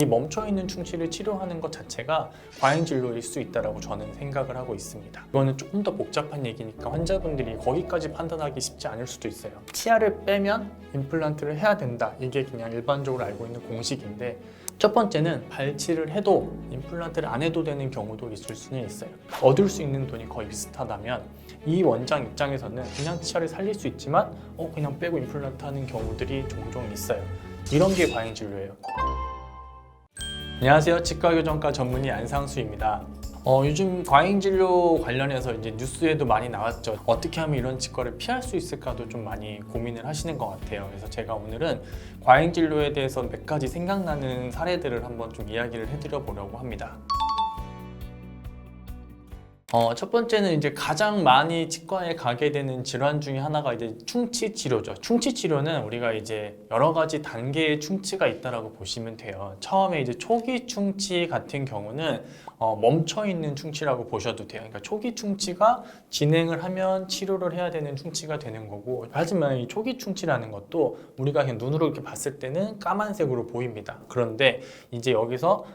이 멈춰있는 충치를 치료하는 것 자체가 과잉진료일 수 있다고 저는 생각을 하고 있습니다. 이거는 조금 더 복잡한 얘기니까 환자분들이 거기까지 판단하기 쉽지 않을 수도 있어요. 치아를 빼면 임플란트를 해야 된다. 이게 그냥 일반적으로 알고 있는 공식인데, 첫 번째는 발치를 해도 임플란트를 안 해도 되는 경우도 있을 수는 있어요. 얻을 수 있는 돈이 거의 비슷하다면 이 원장 입장에서는 그냥 치아를 살릴 수 있지만 그냥 빼고 임플란트 하는 경우들이 종종 있어요. 이런 게 과잉진료예요. 안녕하세요. 치과교정과 전문의 안상수입니다. 요즘 과잉진료 관련해서 이제 뉴스에도 많이 나왔죠. 어떻게 하면 이런 치과를 피할 수 있을까도 좀 많이 고민을 하시는 것 같아요. 그래서 제가 오늘은 과잉진료에 대해서 몇 가지 생각나는 사례들을 한번 좀 이야기를 해드려 보려고 합니다. 첫 번째는 이제 가장 많이 치과에 가게 되는 질환 중에 하나가 이제 충치 치료죠. 충치 치료는 우리가 이제 여러 가지 단계의 충치가 있다라고 보시면 돼요. 처음에 이제 초기 충치 같은 경우는 멈춰 있는 충치라고 보셔도 돼요. 그러니까 초기 충치가 진행을 하면 치료를 해야 되는 충치가 되는 거고, 하지만 이 초기 충치라는 것도 우리가 그냥 눈으로 이렇게 봤을 때는 까만색으로 보입니다. 그런데 이제 여기서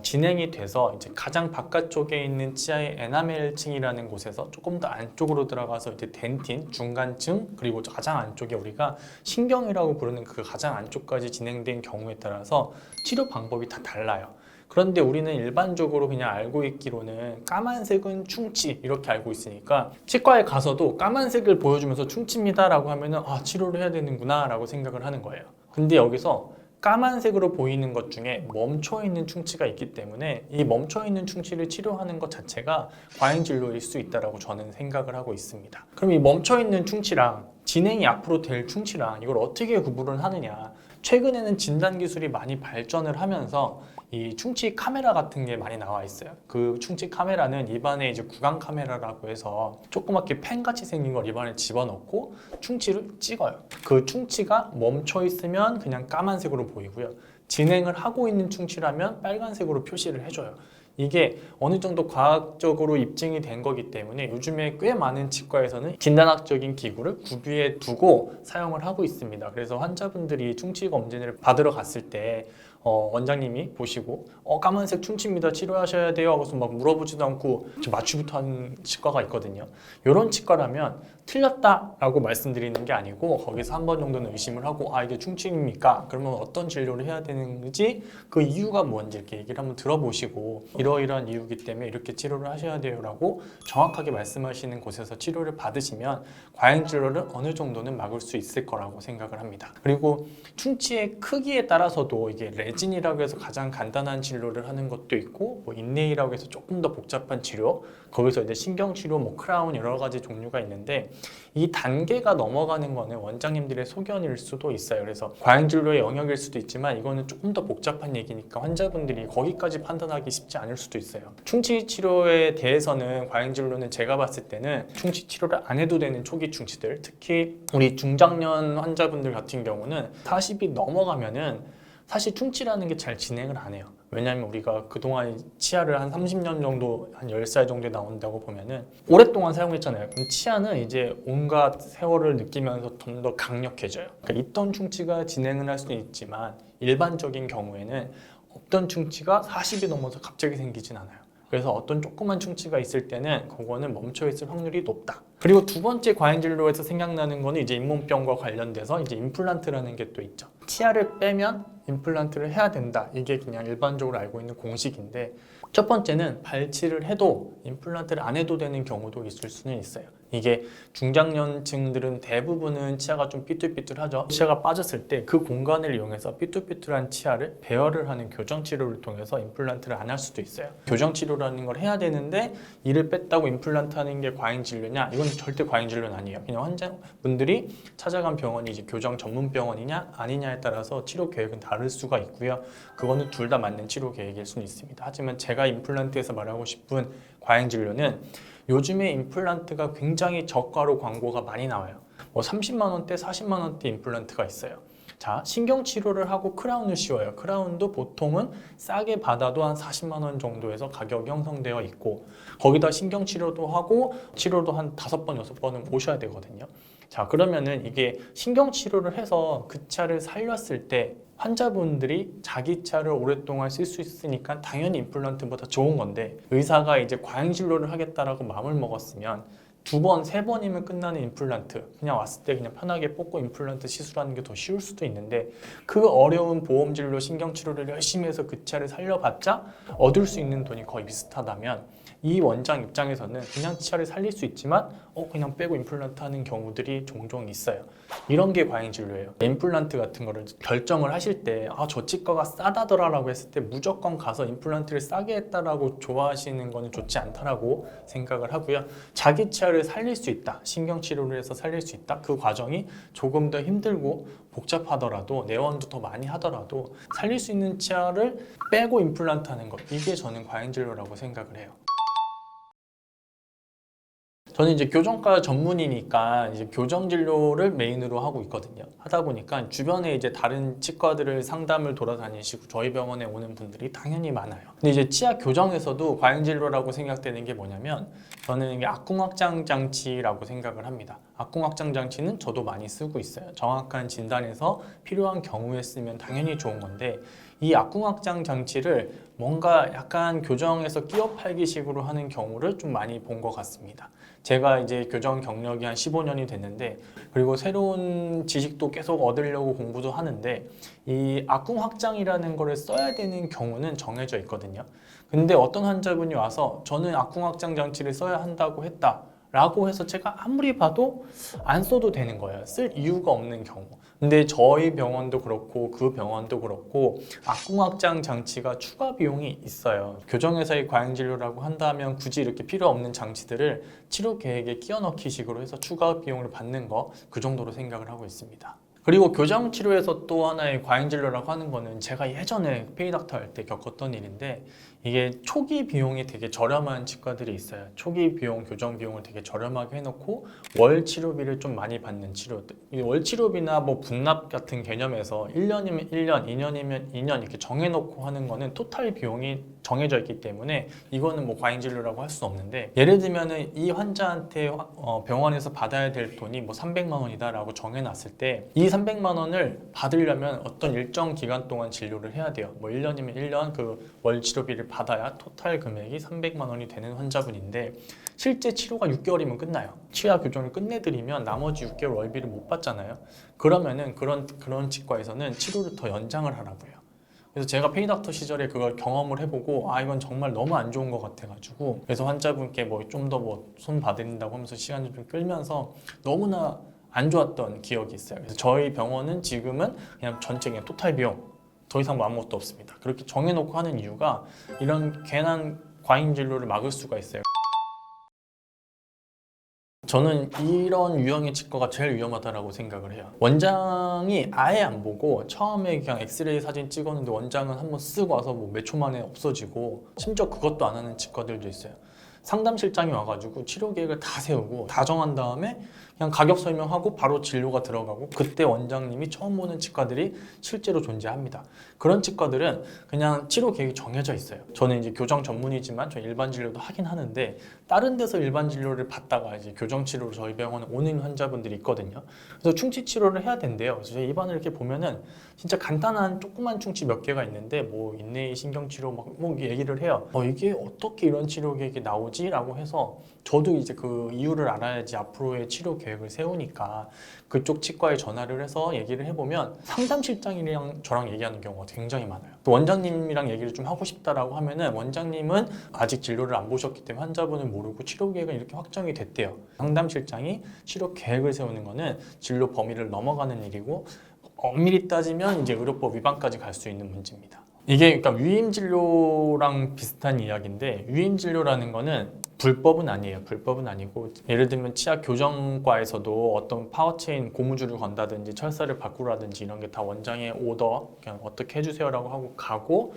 진행이 돼서 이제 가장 바깥쪽에 있는 치아의 에나멜층이라는 곳에서 조금 더 안쪽으로 들어가서 이제 덴틴, 중간층, 그리고 가장 안쪽에 우리가 신경이라고 부르는 그 가장 안쪽까지 진행된 경우에 따라서 치료 방법이 다 달라요. 그런데 우리는 일반적으로 그냥 알고 있기로는 까만색은 충치 이렇게 알고 있으니까 치과에 가서도 까만색을 보여주면서 충치입니다 라고 하면은 치료를 해야 되는구나 라고 생각을 하는 거예요. 근데 여기서 까만색으로 보이는 것 중에 멈춰있는 충치가 있기 때문에 이 멈춰있는 충치를 치료하는 것 자체가 과잉진료일 수 있다고 저는 생각을 하고 있습니다. 그럼 이 멈춰있는 충치랑 진행이 앞으로 될 충치랑 이걸 어떻게 구분을 하느냐. 최근에는 진단 기술이 많이 발전을 하면서 이 충치 카메라 같은 게 많이 나와 있어요. 그 충치 카메라는 입안에 이제 구강 카메라라고 해서 조그맣게 펜같이 생긴 걸 입안에 집어넣고 충치를 찍어요. 그 충치가 멈춰 있으면 그냥 까만색으로 보이고요. 진행을 하고 있는 충치라면 빨간색으로 표시를 해줘요. 이게 어느 정도 과학적으로 입증이 된 거기 때문에 요즘에 꽤 많은 치과에서는 진단학적인 기구를 구비해 두고 사용을 하고 있습니다. 그래서 환자분들이 충치 검진을 받으러 갔을 때 원장님이 보시고 까만색 충치입니다. 치료하셔야 돼요. 하고서 막 물어보지도 않고 마취부터 하는 치과가 있거든요. 이런 치과라면 틀렸다라고 말씀드리는 게 아니고 거기서 한 번 정도는 의심을 하고 이게 충치입니까? 그러면 어떤 진료를 해야 되는지 그 이유가 뭔지 이렇게 얘기를 한번 들어보시고 이러이러한 이유이기 때문에 이렇게 치료를 하셔야 돼요 라고 정확하게 말씀하시는 곳에서 치료를 받으시면 과잉진료를 어느 정도는 막을 수 있을 거라고 생각을 합니다. 그리고 충치의 크기에 따라서도 이게 레진이라고 해서 가장 간단한 진료를 하는 것도 있고 인레이라고 해서 조금 더 복잡한 치료, 거기서 이제 신경치료, 크라운 여러 가지 종류가 있는데 이 단계가 넘어가는 거는 원장님들의 소견일 수도 있어요. 그래서 과잉진료의 영역일 수도 있지만 이거는 조금 더 복잡한 얘기니까 환자분들이 거기까지 판단하기 쉽지 않을 수도 있어요. 충치 치료에 대해서는 과잉진료는 제가 봤을 때는 충치 치료를 안 해도 되는 초기 충치들, 특히 우리 중장년 환자분들 같은 경우는 40이 넘어가면은 사실 충치라는 게 잘 진행을 안 해요. 왜냐하면 우리가 그동안 치아를 한 30년 정도, 한 10살 정도에 나온다고 보면은 오랫동안 사용했잖아요. 그럼 치아는 이제 온갖 세월을 느끼면서 좀 더 강력해져요. 그러니까 있던 충치가 진행을 할 수는 있지만 일반적인 경우에는 없던 충치가 40이 넘어서 갑자기 생기진 않아요. 그래서 어떤 조그만 충치가 있을 때는 그거는 멈춰 있을 확률이 높다. 그리고 두 번째 과잉진료에서 생각나는 거는 이제 잇몸병과 관련돼서 이제 임플란트라는 게 또 있죠. 치아를 빼면 임플란트를 해야 된다. 이게 그냥 일반적으로 알고 있는 공식인데, 첫 번째는 발치를 해도 임플란트를 안 해도 되는 경우도 있을 수는 있어요. 이게 중장년층들은 대부분은 치아가 좀 삐뚤삐뚤하죠. 치아가 빠졌을 때 그 공간을 이용해서 삐뚤삐뚤한 치아를 배열을 하는 교정치료를 통해서 임플란트를 안 할 수도 있어요. 교정치료라는 걸 해야 되는데 이를 뺐다고 임플란트 하는 게 과잉진료냐? 이건 절대 과잉진료는 아니에요. 그냥 환자분들이 찾아간 병원이 이제 교정 전문 병원이냐 아니냐에 따라서 치료 계획은 다를 수가 있고요. 그거는 둘 다 맞는 치료 계획일 수는 있습니다. 하지만 제가 임플란트에서 말하고 싶은 과잉진료는 요즘에 임플란트가 굉장히 저가로 광고가 많이 나와요. 30만 원대, 40만 원대 임플란트가 있어요. 자, 신경치료를 하고 크라운을 씌워요. 크라운도 보통은 싸게 받아도 한 40만 원 정도에서 가격이 형성되어 있고, 거기다 신경치료도 하고 치료도 한 5번, 6번은 오셔야 되거든요. 자, 그러면은 이게 신경치료를 해서 그 차를 살렸을 때 환자분들이 자기 치아를 오랫동안 쓸 수 있으니까 당연히 임플란트보다 좋은 건데, 의사가 이제 과잉진료를 하겠다라고 마음을 먹었으면 2번, 3번이면 끝나는 임플란트, 그냥 왔을 때 그냥 편하게 뽑고 임플란트 시술하는 게 더 쉬울 수도 있는데, 그 어려운 보험진료, 신경치료를 열심히 해서 그 치아를 살려봤자 얻을 수 있는 돈이 거의 비슷하다면, 이 원장 입장에서는 그냥 치아를 살릴 수 있지만 그냥 빼고 임플란트 하는 경우들이 종종 있어요. 이런 게 과잉진료예요. 임플란트 같은 거를 결정을 하실 때 저 치과가 싸다더라 라고 했을 때 무조건 가서 임플란트를 싸게 했다라고 좋아하시는 거는 좋지 않다라고 생각을 하고요. 자기 치아를 살릴 수 있다, 신경치료를 해서 살릴 수 있다, 그 과정이 조금 더 힘들고 복잡하더라도, 내원도 더 많이 하더라도 살릴 수 있는 치아를 빼고 임플란트 하는 것, 이게 저는 과잉진료라고 생각을 해요. 저는 이제 교정과 전문이니까 이제 교정 진료를 메인으로 하고 있거든요. 하다 보니까 주변에 이제 다른 치과들을 상담을 돌아다니시고 저희 병원에 오는 분들이 당연히 많아요. 근데 이제 치아 교정에서도 과잉 진료라고 생각되는 게 뭐냐면, 저는 이게 악궁 확장 장치라고 생각을 합니다. 악궁 확장 장치는 저도 많이 쓰고 있어요. 정확한 진단에서 필요한 경우에 쓰면 당연히 좋은 건데, 이 악궁 확장 장치를 뭔가 약간 교정에서 끼워 팔기식으로 하는 경우를 좀 많이 본 것 같습니다. 제가 이제 교정 경력이 한 15년이 됐는데, 그리고 새로운 지식도 계속 얻으려고 공부도 하는데, 이 악궁 확장이라는 거를 써야 되는 경우는 정해져 있거든요. 근데 어떤 환자분이 와서 저는 악궁 확장 장치를 써야 한다고 했다 라고 해서 제가 아무리 봐도 안 써도 되는 거예요. 쓸 이유가 없는 경우. 근데 저희 병원도 그렇고 그 병원도 그렇고 악궁 확장 장치가 추가 비용이 있어요. 교정에서의 과잉진료라고 한다면 굳이 이렇게 필요 없는 장치들을 치료 계획에 끼워 넣기 식으로 해서 추가 비용을 받는 거, 그 정도로 생각을 하고 있습니다. 그리고 교정 치료에서 또 하나의 과잉 진료라고 하는 거는 제가 예전에 페이닥터 할 때 겪었던 일인데, 이게 초기 비용이 되게 저렴한 치과들이 있어요. 초기 비용, 교정 비용을 되게 저렴하게 해놓고 월 치료비를 좀 많이 받는 치료들. 이 월 치료비나 뭐 분납 같은 개념에서 1년이면 1년, 2년이면 2년 이렇게 정해놓고 하는 거는 토탈 비용이 정해져 있기 때문에 이거는 뭐 과잉 진료라고 할 수 없는데, 예를 들면은 이 환자한테 병원에서 받아야 될 돈이 뭐 300만 원이다라고 정해놨을 때, 이 300만 원을 받으려면 어떤 일정 기간 동안 진료를 해야 돼요. 뭐 1년이면 1년 그 월 치료비를 받아야 토탈 금액이 300만 원이 되는 환자분인데, 실제 치료가 6개월이면 끝나요. 치아 교정을 끝내드리면 나머지 6개월 월비를 못 받잖아요. 그러면은 그런 치과에서는 치료를 더 연장을 하라고 해요. 그래서 제가 페이닥터 시절에 그걸 경험을 해보고 이건 정말 너무 안 좋은 것 같아가지고, 그래서 환자분께 뭐 좀 더 뭐 손 봐드린다고 하면서 시간을 좀 끌면서 너무나 안 좋았던 기억이 있어요. 그래서 저희 병원은 지금은 그냥 전체 그냥 토탈 비용, 더 이상 뭐 아무것도 없습니다. 그렇게 정해놓고 하는 이유가 이런 괜한 과잉 진료를 막을 수가 있어요. 저는 이런 유형의 치과가 제일 위험하다고 생각을 해요. 원장이 아예 안 보고 처음에 그냥 엑스레이 사진 찍었는데 원장은 한번 쓰고 와서 뭐 몇 초 만에 없어지고, 심지어 그것도 안 하는 치과들도 있어요. 상담실장이 와가지고 치료 계획을 다 세우고 다 정한 다음에 그냥 가격 설명하고 바로 진료가 들어가고, 그때 원장님이 처음 보는 치과들이 실제로 존재합니다. 그런 치과들은 그냥 치료 계획이 정해져 있어요. 저는 이제 교정 전문이지만 저 일반 진료도 하긴 하는데, 다른 데서 일반 진료를 받다가 이제 교정 치료로 저희 병원에 오는 환자분들이 있거든요. 그래서 충치 치료를 해야 된대요. 그래서 제 입안을 이렇게 보면은 진짜 간단한 조그만 충치 몇 개가 있는데 뭐 인내의 신경 치료 뭐 얘기를 해요. 이게 어떻게 이런 치료 계획이 나오지? 라고 해서 저도 이제 그 이유를 알아야지 앞으로의 치료 계획을 세우니까 그쪽 치과에 전화를 해서 얘기를 해보면 상담실장이랑 저랑 얘기하는 경우가 굉장히 많아요. 또 원장님이랑 얘기를 좀 하고 싶다라고 하면은 원장님은 아직 진료를 안 보셨기 때문에 환자분을 모르고 치료 계획은 이렇게 확정이 됐대요. 상담실장이 치료 계획을 세우는 거는 진료 범위를 넘어가는 일이고, 엄밀히 따지면 이제 의료법 위반까지 갈 수 있는 문제입니다. 이게 그러니까 위임 진료랑 비슷한 이야기인데, 위임 진료라는 거는 불법은 아니에요. 불법은 아니고, 예를 들면 치아 교정과에서도 어떤 파워체인 고무줄을 건다든지 철사를 바꾸라든지 이런 게 다 원장의 오더, 그냥 어떻게 해주세요라고 하고 가고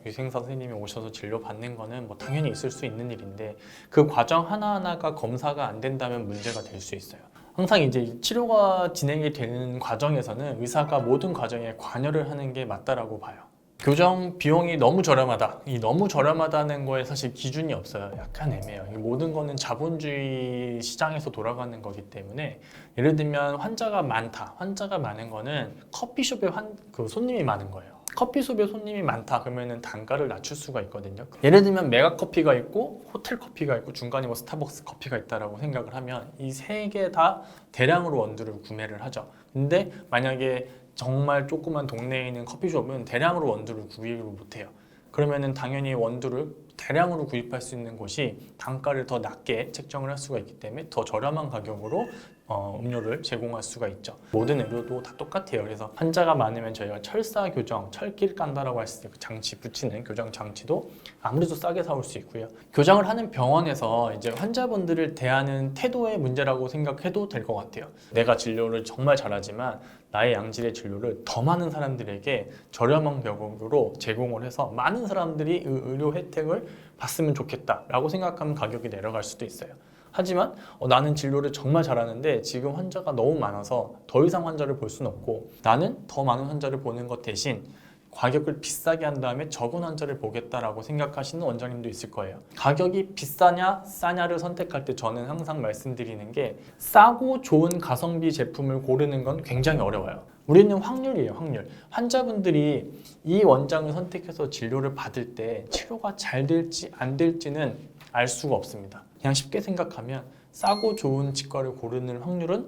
위생사 선생님이 오셔서 진료 받는 거는 뭐 당연히 있을 수 있는 일인데, 그 과정 하나하나가 검사가 안 된다면 문제가 될 수 있어요. 항상 이제 치료가 진행이 되는 과정에서는 의사가 모든 과정에 관여를 하는 게 맞다라고 봐요. 교정 비용이 너무 저렴하다. 이 너무 저렴하다는 거에 사실 기준이 없어요. 약간 애매해요. 이 모든 거는 자본주의 시장에서 돌아가는 거기 때문에 예를 들면 환자가 많다. 환자가 많은 거는 커피숍에 그 손님이 많은 거예요. 커피숍에 손님이 많다 그러면은 단가를 낮출 수가 있거든요. 예를 들면 메가 커피가 있고 호텔 커피가 있고 중간에 뭐 스타벅스 커피가 있다라고 생각을 하면 이 세 개 다 대량으로 원두를 구매를 하죠. 근데 만약에 정말 조그만 동네에 있는 커피숍은 대량으로 원두를 구입을 못해요. 그러면은 당연히 원두를 대량으로 구입할 수 있는 곳이 단가를 더 낮게 책정을 할 수가 있기 때문에 더 저렴한 가격으로 음료를 제공할 수가 있죠. 모든 의료도 다 똑같아요. 그래서 환자가 많으면 저희가 철사 교정, 철길 깐다라고 했을 때 그 장치 붙이는 교정 장치도 아무래도 싸게 사올 수 있고요. 교정을 하는 병원에서 이제 환자분들을 대하는 태도의 문제라고 생각해도 될 것 같아요. 내가 진료를 정말 잘하지만 나의 양질의 진료를 더 많은 사람들에게 저렴한 가격으로 제공을 해서 많은 사람들이 의료 혜택을 봤으면 좋겠다라고 생각하면 가격이 내려갈 수도 있어요. 하지만 나는 진료를 정말 잘하는데 지금 환자가 너무 많아서 더 이상 환자를 볼 수는 없고 나는 더 많은 환자를 보는 것 대신 가격을 비싸게 한 다음에 적은 환자를 보겠다라고 생각하시는 원장님도 있을 거예요. 가격이 비싸냐 싸냐를 선택할 때 저는 항상 말씀드리는 게 싸고 좋은 가성비 제품을 고르는 건 굉장히 어려워요. 우리는 확률이에요, 확률. 환자분들이 이 원장을 선택해서 진료를 받을 때 치료가 잘 될지 안 될지는 알 수가 없습니다. 그냥 쉽게 생각하면 싸고 좋은 치과를 고르는 확률은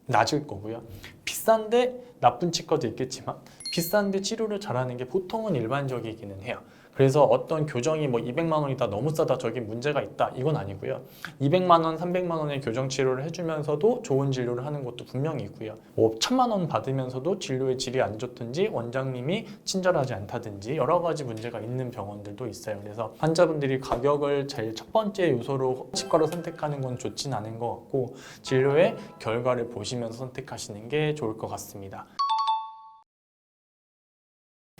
낮을 거고요. 비싼데 나쁜 치과도 있겠지만 비싼데 치료를 잘하는 게 보통은 일반적이기는 해요. 그래서 어떤 교정이 뭐 200만 원이다 너무 싸다 저기 문제가 있다 이건 아니고요. 200만 원, 300만 원의 교정 치료를 해주면서도 좋은 진료를 하는 것도 분명히 있고요. 뭐 1000만 원 받으면서도 진료의 질이 안 좋든지 원장님이 친절하지 않다든지 여러 가지 문제가 있는 병원들도 있어요. 그래서 환자분들이 가격을 제일 첫 번째 요소로 치과를 선택하는 건 좋진 않은 것 같고 진료의 결과를 보시면서 선택하시는 게 좋을 것 같습니다.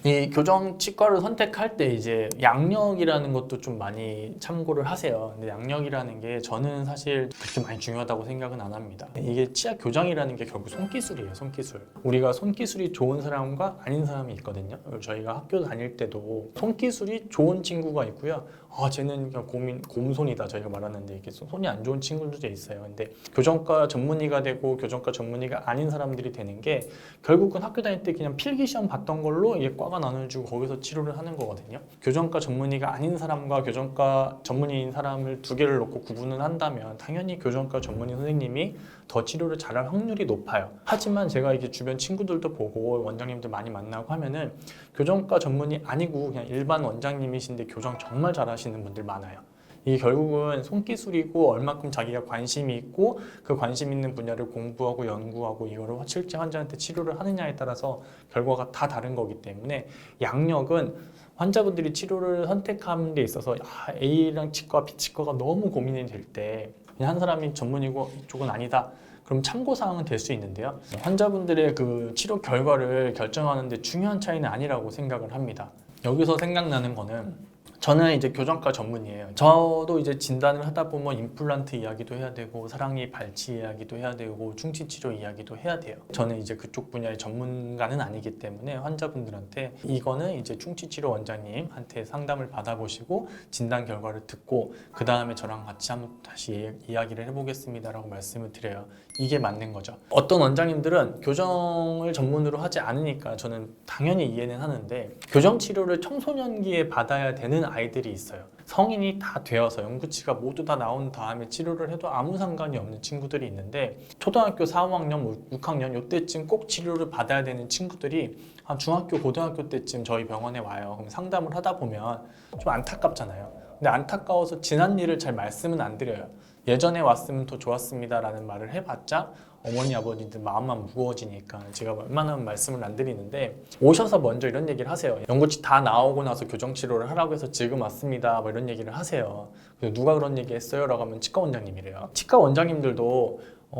이 교정 치과를 선택할 때 이제 양력이라는 것도 좀 많이 참고를 하세요. 근데 양력이라는 게 저는 사실 그렇게 많이 중요하다고 생각은 안 합니다. 이게 치아 교정이라는 게 결국 손기술이에요, 손기술. 우리가 손기술이 좋은 사람과 아닌 사람이 있거든요. 저희가 학교 다닐 때도 손기술이 좋은 친구가 있고요. 쟤는 그냥 곰손이다 저희가 말하는데 이게 손이 안 좋은 친구들도 있어요. 근데 교정과 전문의가 되고 교정과 전문의가 아닌 사람들이 되는 게 결국은 학교 다닐 때 그냥 필기 시험 봤던 걸로 이게 과가 나눠주고 거기서 치료를 하는 거거든요. 교정과 전문의가 아닌 사람과 교정과 전문의인 사람을 두 개를 놓고 구분을 한다면 당연히 교정과 전문의 선생님이 더 치료를 잘할 확률이 높아요. 하지만 제가 이게 주변 친구들도 보고 원장님들 많이 만나고 하면은 교정과 전문의 아니고 그냥 일반 원장님이신데 교정 정말 잘하시는 분들 많아요. 이게 결국은 손기술이고 얼마큼 자기가 관심이 있고 그 관심 있는 분야를 공부하고 연구하고 이거를 실제 환자한테 치료를 하느냐에 따라서 결과가 다 다른 거기 때문에 양력은 환자분들이 치료를 선택하는 데 있어서 A랑 치과, B 치과가 너무 고민이 될 때 그냥 한 사람이 전문이고 이쪽은 아니다. 그럼 참고사항은 될 수 있는데요. 환자분들의 그 치료 결과를 결정하는 데 중요한 차이는 아니라고 생각을 합니다. 여기서 생각나는 거는 저는 이제 교정과 전문이에요. 저도 이제 진단을 하다 보면 임플란트 이야기도 해야 되고 사랑니 발치 이야기도 해야 되고 충치 치료 이야기도 해야 돼요. 저는 이제 그쪽 분야의 전문가는 아니기 때문에 환자분들한테 이거는 이제 충치 치료 원장님한테 상담을 받아보시고 진단 결과를 듣고 그 다음에 저랑 같이 한번 다시 이야기를 해보겠습니다라고 말씀을 드려요. 이게 맞는 거죠. 어떤 원장님들은 교정을 전문으로 하지 않으니까 저는 당연히 이해는 하는데 교정 치료를 청소년기에 받아야 되는 아이들이 있어요. 성인이 다 되어서 연구치가 모두 다 나온 다음에 치료를 해도 아무 상관이 없는 친구들이 있는데 초등학교 4, 5학년, 6학년 이때쯤 꼭 치료를 받아야 되는 친구들이 한 중학교, 고등학교 때쯤 저희 병원에 와요. 그럼 상담을 하다 보면 좀 안타깝잖아요. 근데 안타까워서 지난 일을 잘 말씀은 안 드려요. 예전에 왔으면 더 좋았습니다 라는 말을 해봤자 어머니 아버지들 마음만 무거워지니까 제가 웬만하면 말씀을 안 드리는데 오셔서 먼저 이런 얘기를 하세요. 연구치 다 나오고 나서 교정치료를 하라고 해서 지금 왔습니다 뭐 이런 얘기를 하세요. 누가 그런 얘기 했어요? 라고 하면 치과 원장님이래요. 치과 원장님들도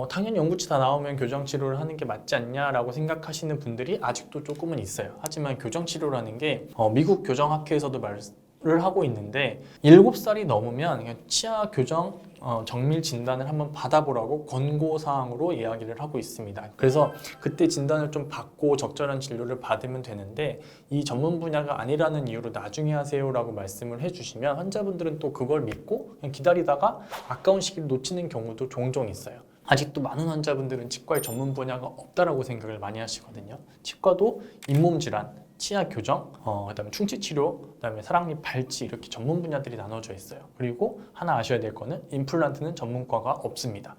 당연히 연구치 다 나오면 교정치료를 하는 게 맞지 않냐라고 생각하시는 분들이 아직도 조금은 있어요. 하지만 교정치료라는 게 미국 교정학회에서도 치료를 하고 있는데 7살이 넘으면 그냥 치아 교정 정밀 진단을 한번 받아보라고 권고사항으로 이야기를 하고 있습니다. 그래서 그때 진단을 좀 받고 적절한 진료를 받으면 되는데 이 전문 분야가 아니라는 이유로 나중에 하세요라고 말씀을 해주시면 환자분들은 또 그걸 믿고 그냥 기다리다가 아까운 시기를 놓치는 경우도 종종 있어요. 아직도 많은 환자분들은 치과에 전문 분야가 없다라고 생각을 많이 하시거든요. 치과도 잇몸 질환, 치아 교정, 그다음에 충치 치료, 그다음에 사랑니 발치 이렇게 전문 분야들이 나눠져 있어요. 그리고 하나 아셔야 될 거는 임플란트는 전문과가 없습니다.